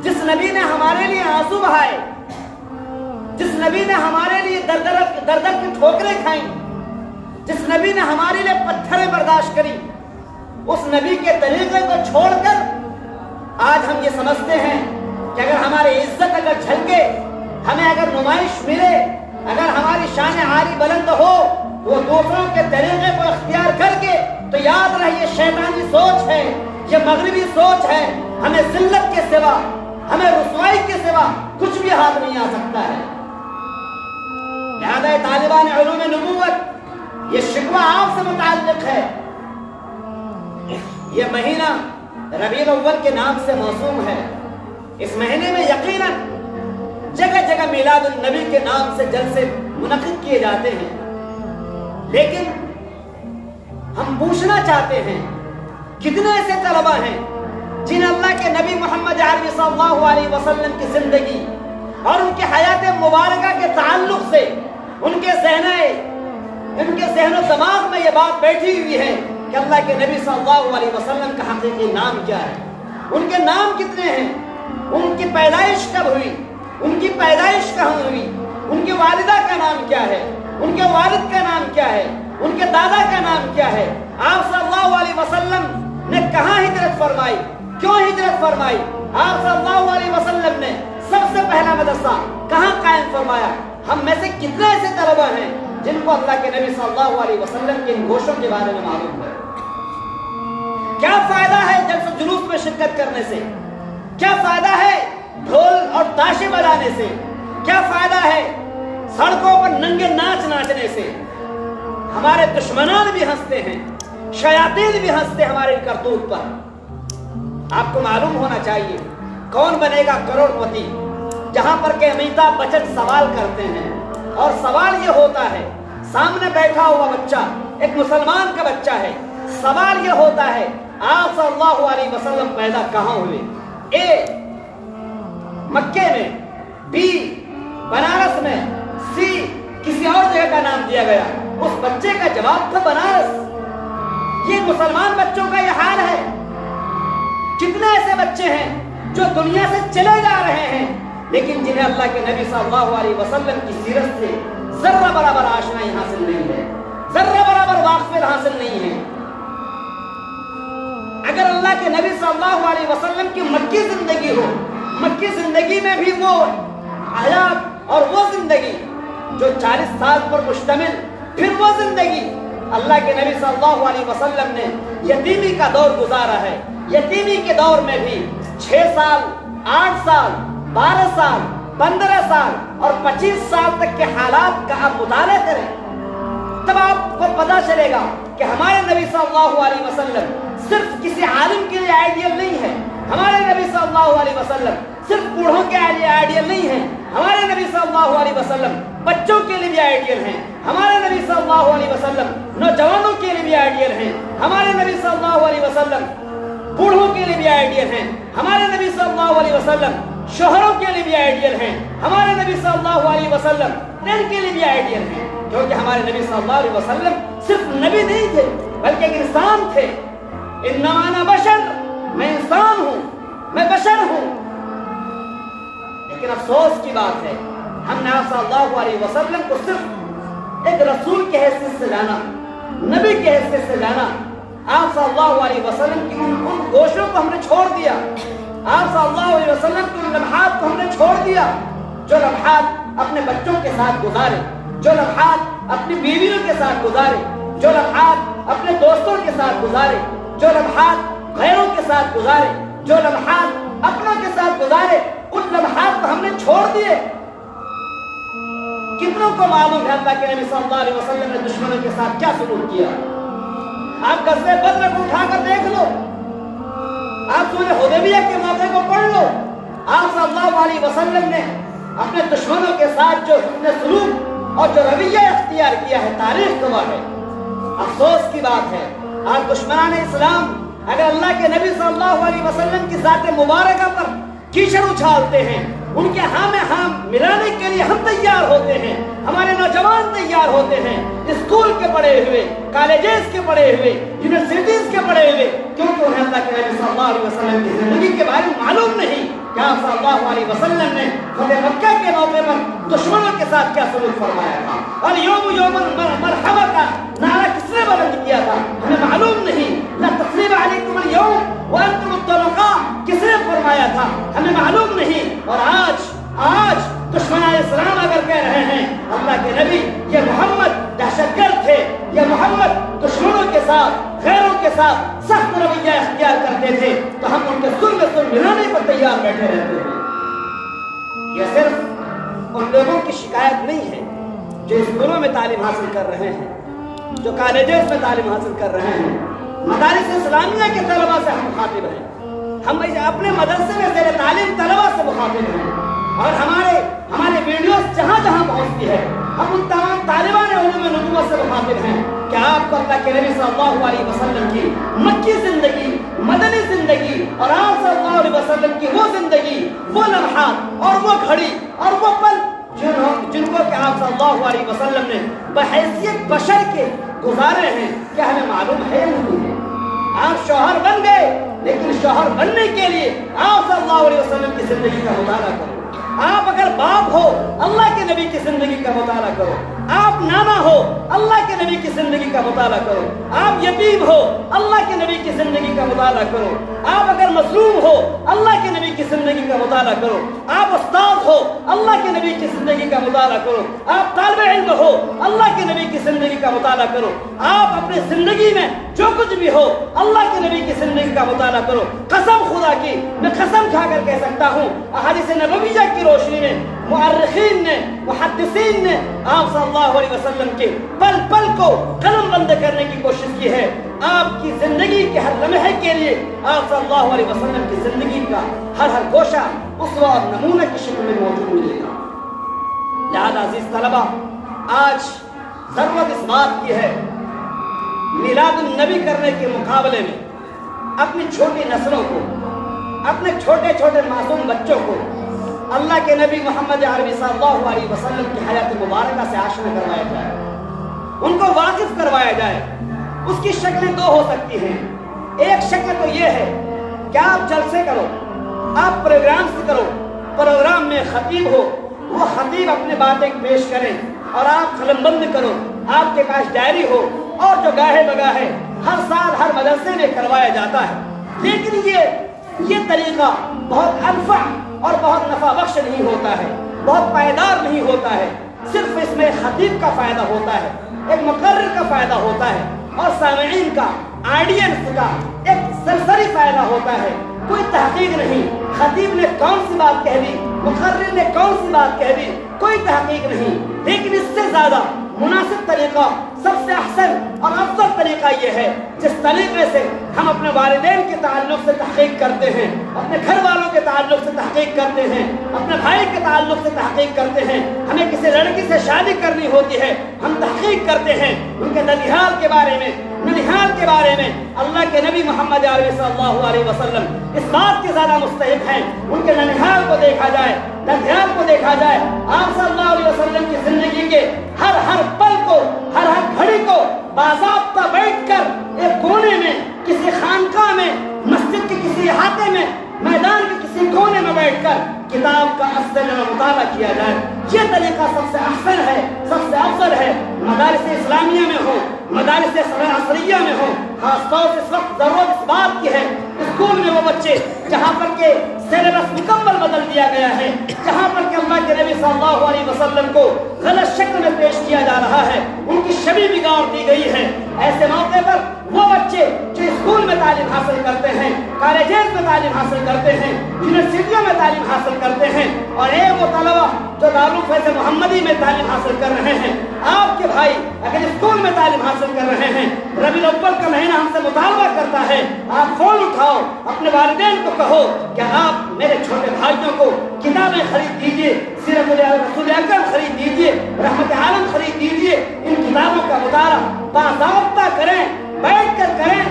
جس نبی نے ہمارے لیے آنسو بہائے، جس نبی نے ہمارے لیے در در کی ٹھوکریں کھائیں، جس نبی نے ہمارے لیے پتھریں برداشت کری، اس نبی کے طریقے کو چھوڑ کر آج ہم یہ سمجھتے ہیں کہ اگر ہماری عزت اگر جھلکے، ہمیں اگر نمائش ملے، اگر ہماری شان عالی بلند ہو، وہ دوسروں کے طریقے کو اختیار کر کے، تو یاد رہے یہ شیطانی سوچ ہے، یہ مغربی سوچ ہے۔ ہمیں ذلت کے سوا، ہمیں رسوائی کے سوا کچھ بھی ہاتھ نہیں آ سکتا ہے۔ لہذا طالبان علوم نبوت، یہ شکوہ آپ سے متعلق ہے۔ یہ مہینہ ربیع الاول کے نام سے موسوم ہے۔ اس مہینے میں یقیناً جگہ جگہ میلاد النبی کے نام سے جلسے منعقد کیے جاتے ہیں، لیکن ہم پوچھنا چاہتے ہیں کتنے ایسے طلبہ ہیں جنہیں اللہ کے نبی محمد عربی صلی اللہ علیہ وسلم کی زندگی اور ان کے حیات مبارکہ کے تعلق سے ان کے ذہن و دماغ میں یہ بات بیٹھی ہوئی ہے کہ اللہ کے نبی صلی اللہ علیہ وسلم کا حقیقی نام کیا ہے، ان کے نام کتنے ہیں، ان کی پیدائش کب ہوئی، ان کی پیدائش کہاں ہوئی، ان کی والدہ کا نام کیا ہے، ان کے والد کا نام کیا ہے، ان کے دادا کا نام کیا ہے، آپ صلی اللہ علیہ وسلم نے کہاں ہجرت فرمائی، کیوں ہجرت فرمائی، آپ صلی اللہ علیہ وسلم نے سب سے پہلا مدرسہ کہاں قائم فرمایا۔ ہم میں سے کتنے ایسے طلبہ ہیں جن کو اللہ کے نبی صلی اللہ علیہ وسلم کے ان گوشوں کے بارے میں معلوم ہے؟ کیا فائدہ ہے جلسہ جلوس میں شرکت کرنے سے؟ کیا فائدہ ہے ڈھول اور تاشے بجانے سے؟ کیا فائدہ ہے سڑکوں پر ننگے ناچ ناچنے سے؟ ہمارے دشمنان بھی ہنستے ہیں، شیاطین بھی ہنستے ہمارے کرتوت پر۔ آپ کو معلوم ہونا چاہیے کون بنے گا کروڑ پتی، جہاں پر کہ امیتابھ بچن سوال کرتے ہیں، اور سوال یہ ہوتا ہے، سامنے بیٹھا ہوا بچہ ایک مسلمان کا بچہ ہے، سوال یہ ہوتا ہے آپ صلی اللہ علیہ وسلم پیدا کہاں ہوئے؟ اے مکے میں، بی بنارس میں، سی کسی اور جگہ کا نام دیا گیا، اس بچے کا جواب تھا بنارس۔ یہ مسلمان بچوں کا یہ حال ہے۔ کتنے ایسے بچے ہیں جو دنیا سے چلے جا رہے ہیں، لیکن جنہیں اللہ کے نبی صلی اللہ علیہ وسلم کی سیرت سے ذرہ برابر آشنائی حاصل نہیں ہے، ذرہ برابر واقفیت حاصل نہیں ہے۔ اگر اللہ کے نبی صلی اللہ علیہ وسلم کی مکی زندگی ہو، مکی زندگی میں بھی وہ حیات اور وہ زندگی جو 40 سال پر مشتمل، پھر وہ زندگی اللہ کے نبی صلی اللہ علیہ وسلم نے یتیمی کا دور گزارا ہے۔ یتیمی کے دور میں بھی 6 سال، 8 سال، 12 سال، 15 سال اور 25 سال تک کے حالات کا آپ مطالعہ کریں، تب آپ کو پتہ چلے گا کہ ہمارے نبی صلی اللہ علیہ وسلم صرف کسی عالم کے لیے آئیڈیل نہیں ہے، ہمارے نبی صلی اللہ علیہ وسلم صرف بوڑھوں کے لیے آئیڈیل نہیں ہے، ہمارے نبی صلی اللہ علیہ وسلم بچوں کے لیے بھی آئیڈیل ہیں، ہمارے نبی صلی اللہ علیہ وسلم نوجوانوں کے لیے بھی آئیڈیل ہیں، ہمارے نبی صلی اللہ علیہ وسلم بوڑھوں کے لیے بھی آئیڈیل ہیں، ہمارے نبی صلی اللہ علیہ وسلم شوہروں کے لیے بھی آئیڈیل ہیں، ہمارے نبی صلی اللہ علیہ وسلم ان کے لیے بھی آئیڈیل ہیں، کیونکہ ہمارے نبی صلی اللہ علیہ وسلم صرف نبی نہیں تھے بلکہ ایک انسان تھے۔ انما انا بشر، میں انسان ہوں، میں بشر ہوں۔ لیکن افسوس کی بات ہے ہم نے آپ صلی اللہ علیہ وسلم کو صرف ایک رسول کی حیثیت سے جانا، نبی کی حیثیت سے جانا۔ آپ صلی اللہ علیہ وسلم کی ان گوشوں کو ہم نے چھوڑ دیا، آپ صلی اللہ علیہ وسلم کے ان لمحات کو ہم نے چھوڑ دیا جو لمحات اپنے بچوں کے ساتھ گزارے، جو لمحات اپنی بیویوں کے ساتھ گزارے، جو لمحات اپنے دوستوں کے ساتھ گزارے، جو لمحات غیروں کے ساتھ گزارے، جو لمحات اپنوں کے ساتھ گزارے، ان لمحات کو ہم نے چھوڑ دیے۔ کتنوں کو معلوم ہے اللہ کے نبی صلی اللہ علیہ وسلم نے دشمنوں کے ساتھ کیا سلوک کیا؟ آپ غزوہ بدر کو اٹھا کر دیکھ لو، آپ سورہ حدیبیہ کے موقع کو پڑھ لو، آپ صلی اللہ علیہ وسلم نے اپنے دشمنوں کے ساتھ جو حسن سلوک اور جو رویہ اختیار کیا ہے تاریخ گواہ ہے۔ افسوس کی بات ہے آج دشمنان اسلام اگر اللہ کے نبی صلی اللہ علیہ وسلم کی ذات مبارکہ پر کیچڑ اچھالتے ہیں، ان کے ہاں میں ہاں ملانے کے لیے ہم تیار ہوتے ہیں، ہمارے نوجوان تیار ہوتے ہیں، اسکول کے پڑھے ہوئے، کالجز کے پڑھے ہوئے، یونیورسٹیز کے پڑھے ہوئے، کیونکہ انہیں اللہ کے نبی صلی اللہ علیہ وسلم کی زندگی کے بارے میں معلوم نہیں کہ آپ صلی اللہ علیہ وسلم نے فتح مکہ کے موقع پر دشمنوں کے ساتھ کیا سلوک فرمایا تھا، اور یوم المرحمہ کا نعرہ کس نے بلند کیا تھا ہمیں معلوم نہیں. لا تثریب علیکم اليوم وانتم الطلقاء کس نے فرمایا تھا ہمیں معلوم نہیں. اور آج دشمنان اسلام اگر کہہ رہے ہیں اللہ کے نبی یہ محمد دہشت گرد تھے، یہ محمد دشمنوں کے ساتھ غیروں کے ساتھ سخت رویہ اختیار کرتے تھے، تو ہم ان کے ظلم ملانے پر تیار بیٹھے رہتے ہیں. یہ صرف ان لوگوں کی شکایت نہیں ہے جو اسکولوں میں تعلیم حاصل کر رہے ہیں، جو کالجز میں تعلیم حاصل کر رہے ہیں، مدارس اسلامیہ کے طلباء سے ہم مخاطب ہیں. ہم اپنے مدرسے میں زیر تعلیم طلباء سے مخاطب ہیں، اور ہمارے ویڈیوز جہاں جہاں پہنچتی ہے ہم ان تمام طالبان علوم نبوت سے مخاطب ہیں کہ آپ کو اللہ کے نبی صلی اللہ علیہ وسلم کی مکی زندگی، مدنی زندگی، اور آپ صلی اللہ علیہ وسلم کی وہ زندگی، وہ لمحات اور وہ گھڑی اور وہ پل جن کو کہ آپ صلی اللہ علیہ وسلم نے بحیثیت بشر کے گزارے ہیں، کیا ہمیں معلوم ہے نہیں ہے؟ آپ شوہر بن گئے، لیکن شوہر بننے کے لیے آپ صلی اللہ علیہ وسلم کی زندگی کا مطالعہ کرو. آپ اگر باپ ہو اللہ کے نبی کی زندگی کا مطالعہ کرو. آپ نانا ہو اللہ کے نبی کی زندگی کا مطالعہ کرو. آپ یتیم ہو اللہ کے نبی کی زندگی کا مطالعہ کرو. آپ اگر مظلوم ہو اللہ کے نبی کی زندگی کا مطالعہ کرو. آپ استاد ہو اللہ کے نبی کی زندگی کا مطالعہ کرو. آپ طالب علم ہو اللہ کے نبی کی زندگی کا مطالعہ کرو. آپ اپنی زندگی میں جو کچھ بھی ہو اللہ کے نبی کی زندگی کا مطالعہ کرو. قسم خدا کی میں قسم کھا کر کہہ سکتا ہوں، احادیث نبویہ کی روشنی میں مؤرخین نے، محدثین نے آپ صلی اللہ علیہ وسلم کے پل پل کو قلم بند کرنے کی کوشش کی ہے. آپ کی زندگی کے ہر لمحے کے لیے آپ صلی اللہ علیہ وسلم کی زندگی کا ہر گوشہ اسوہ اور نمونہ کی شکل میں موجود ملے گا. لہذا عزیز طلبہ، آج ضرورت اس بات کی ہے میلاد النبی کرنے کے مقابلے میں اپنی چھوٹی نسلوں کو، اپنے چھوٹے چھوٹے معصوم بچوں کو اللہ کے نبی محمد عربی صلی اللہ علیہ وسلم کی حیات مبارکہ سے آشنا کروایا جائے، ان کو واقف کروایا جائے. اس کی شکلیں دو ہو سکتی ہیں. ایک شکل تو یہ ہے کہ آپ جلسے کرو، آپ پروگرامز کرو، پروگرام میں خطیب ہو، وہ خطیب اپنے باتیں پیش کریں اور آپ قلم بند کرو، آپ کے پاس ڈائری ہو، اور جو گاہے بگاہے ہر سال ہر مدرسے میں کروایا جاتا ہے. لیکن یہ طریقہ بہت انفع اور بہت نفع بخش نہیں ہوتا ہے، بہت پائیدار نہیں ہوتا ہے. صرف اس میں خطیب کا فائدہ ہوتا ہے، ایک مقرر کا فائدہ ہوتا ہے، اور سامعین کا، آڈینس کا ایک سرسری فائدہ ہوتا ہے. کوئی تحقیق نہیں، خطیب نے کون سی بات کہہ دی، مقرر نے کون سی بات کہہ دی، کوئی تحقیق نہیں. لیکن اس سے زیادہ مناسب طریقہ، سب سے احسن اور افضل طریقہ یہ ہے جس طریقے سے ہم اپنے والدین کے تعلق سے تحقیق کرتے ہیں، اپنے گھر والوں کے تعلق سے تحقیق کرتے ہیں، اپنے بھائی کے تعلق سے تحقیق کرتے ہیں. ہمیں کسی لڑکی سے شادی کرنی ہوتی ہے، ہم تحقیق کرتے ہیں ان کے ننیحال کے بارے میں، اللہ کے نبی محمد عربی صلی اللہ علیہ وسلم اس بات کے زیادہ مستحق ہیں ان کے ننیحال کو دیکھا جائے، ننیحال کو دیکھا جائے. آپ صلی اللہ علیہ وسلم کی زندگی کے ہر پل کو، ہر گھڑی کو باضابطہ بیٹھ کر ایک کونے میں، کسی خانقاہ میں، مسجد کے کسی احاطے میں، میدان کے کسی کونے میں بیٹھ کر کتاب کا اصل مطالعہ کیا جائے. یہ طریقہ سب سے احسن ہے، سب سے افضل ہے. مدارس اسلامیہ میں ہو، مدارس عصریہ میں ہو، خاص طور سے اس وقت ضرورت اس بات کی ہے اسکول میں وہ بچے جہاں پر کہ سیلیبس مکمل بدل دیا گیا ہے، جہاں پر کہ اللہ کے نبی صلی اللہ علیہ وسلم کو غلط شکل میں پیش کیا جا رہا ہے، ان کی شبیہ بگاڑ دی گئی ہے. ایسے موقع پر وہ بچے جو اسکول میں تعلیم حاصل کرتے ہیں، کالجز میں تعلیم حاصل کرتے ہیں، یونیورسٹیوں میں تعلیم حاصل کرتے ہیں، اور ایک وہ طلبہ جو دارالفیض محمدی میں تعلیم حاصل کر رہے ہیں، آپ کے بھائی اگر اسکول میں تعلیم حاصل کر رہے ہیں، ربیع الاول کا مہینہ ہم سے مطالبہ کرتا ہے، آپ فون اٹھاؤ، اپنے والدین کو کہو کہ آپ میرے چھوٹے بھائیوں کو کتابیں خرید دیجئے، سیرت رسول اکرم خرید دیجئے، رحمت عالم خرید دیجئے. ان کتابوں کا مطالعہ باضابطہ کریں، بیٹھ کر کریں.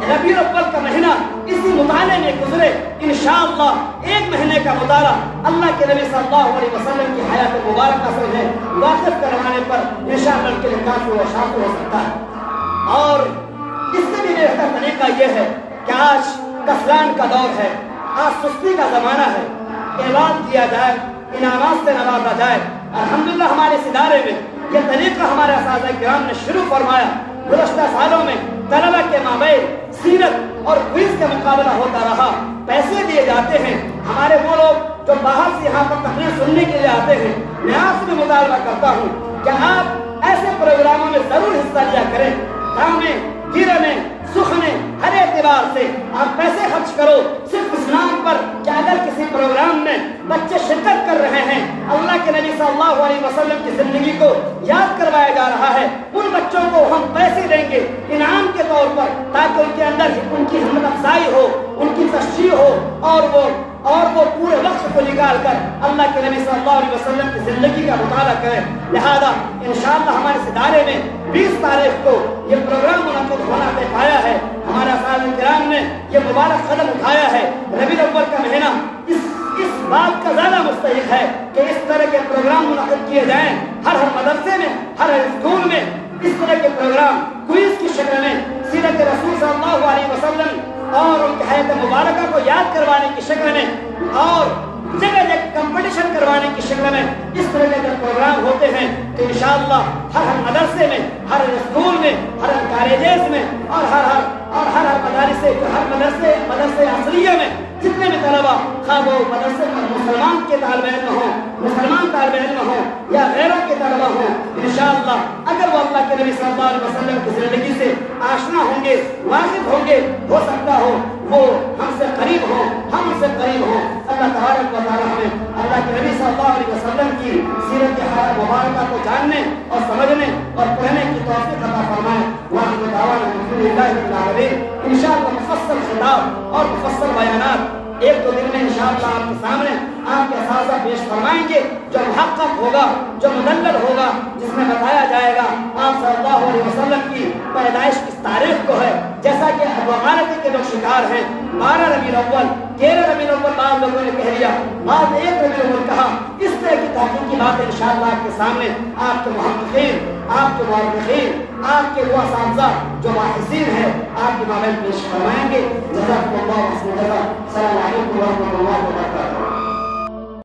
ربیع الاول کا مہینہ اسی مطالعے میں گزرے. انشاءاللہ ایک مہینے کا مطالعہ اللہ کے نبی صلی اللہ علیہ وسلم کی حیات مبارکہ سے ہے واقف کروانے پر انشاءاللہ ان کے لیے کافی و شافی ہو سکتا ہے. اور اس سے بھی بہتر طریقہ یہ ہے کہ آج کسلان کا دور ہے، آج سستی کا زمانہ ہے. نواز کیا جائے، انعامات سے نوازا جائے۔ الحمدللہ ہمارے اس ادارے میں یہ طریقہ ہمارے اساتذہ کرام نے شروع فرمایا۔ گزشتہ سالوں میں طلبہ کے مابین سیرت اور کوئز کا مقابلہ ہوتا رہا، پیسے دیے جاتے ہیں۔ ہمارے وہ لوگ جو باہر سے یہاں پر تقریر سننے کے لیے آتے ہیں، میں آپ سے مطالبہ کرتا ہوں کہ آپ ایسے پروگراموں میں ضرور حصہ لیا کریں۔ کام میں، گرہ میں، سکھ میں، ہر اعتبار سے آپ پیسے خرچ کرو صرف اس نام پر کہ اگر کسی پروگرام میں بچے شرکت کر رہے ہیں، اللہ کے نبی صلی اللہ علیہ وسلم کی زندگی کو یاد کروایا جا رہا ہے، ان بچوں کو ہم پیسے دیں گے انعام کے طور پر، تاکہ ان کے اندر ان کی ہمت افزائی ہو، ان کی تشجیع ہو، اور وہ پورے وقت کو نکال کر اللہ کے نبی صلی اللہ علیہ وسلم کی زندگی کا مطالعہ کریں۔ لہذا انشاءاللہ ہمارے اس ادارے میں 20 تاریخ کو یہ پروگرام منعقد ہونا طے پایا ہے۔ ہمارے اساتذہ کرام نے یہ مبارک قدم اٹھایا ہے۔ ربیع الاول کا مہینہ اس بات کا زیادہ مستحق ہے کہ اس طرح کے پروگرام منعقد کیے جائیں۔ ہر مدرسے میں، ہر اسکول میں اس طرح کے پروگرام کوئز کی شکل میں سیرت رسول صلی اللہ علیہ وسلم اور ان کی حیات مبارکہ کو یاد کروانے کی شکل میں اور جگہ جگہ کمپٹیشن کروانے کی شکل میں اس طرح کے جب پروگرام ہوتے ہیں تو انشاءاللہ ہر مدرسے میں، ہر اسکول میں، ہر کالجز میں اور ہر مدرسے اصلیہ میں جتنے بھی طلبہ، خواہ وہ مدرسے مسلمان کے طالب علم ہوں، مسلمان طالب علم ہوں یا غیروں کے طلبہ ہوں، انشاءاللہ اگر وہ اللہ کے نبی صلی اللہ علیہ وسلم کی زندگی سے آشنا ہوں گے، واقف ہوں گے، ہو سکتا ہو وہ ہم سے قریب ہوں، ہم ان سے قریب ہوں۔ اللہ تبارک و تعالی ہمیں اللہ کے نبی صلی اللہ علیہ وسلم کی سیرت مبارکہ کو جاننے اور سمجھنے اور پڑھنے کی توفیق عطا فرمائے۔ وآخر دعوانا الحمدللہ رب العالمین۔ انشاءاللہ مفصل خطاب اور مفصل بیانات ایک دو دن میں انشاءاللہ آپ کے سامنے آپ کے اساتذہ پیش فرمائیں گے، جو محقق ہوگا، جو مدلل ہوگا، جس میں بتایا جائے گا آپ صلی اللہ علیہ وسلم کی پیدائش کس تاریخ کو ہے، جیسا کہ غلطی کے لوگ شکار ہیں۔ 12 ربیع الاول، 13 ربیع الاول بعض لوگوں نے کہہ لیا، بعض 1 ربیع الاول کہا۔ اس طرح کی تحقیق کی بات انشاءاللہ آپ کے سامنے آپ کے محققین، آپ کے مورخین، آپ کے وہ اساتذہ جو باحثین ہیں آپ کے مابین پیش فرمائیں گے۔ جزاکم اللہ خیر۔ السلام علیکم ورحمۃ اللہ وبرکاتہ۔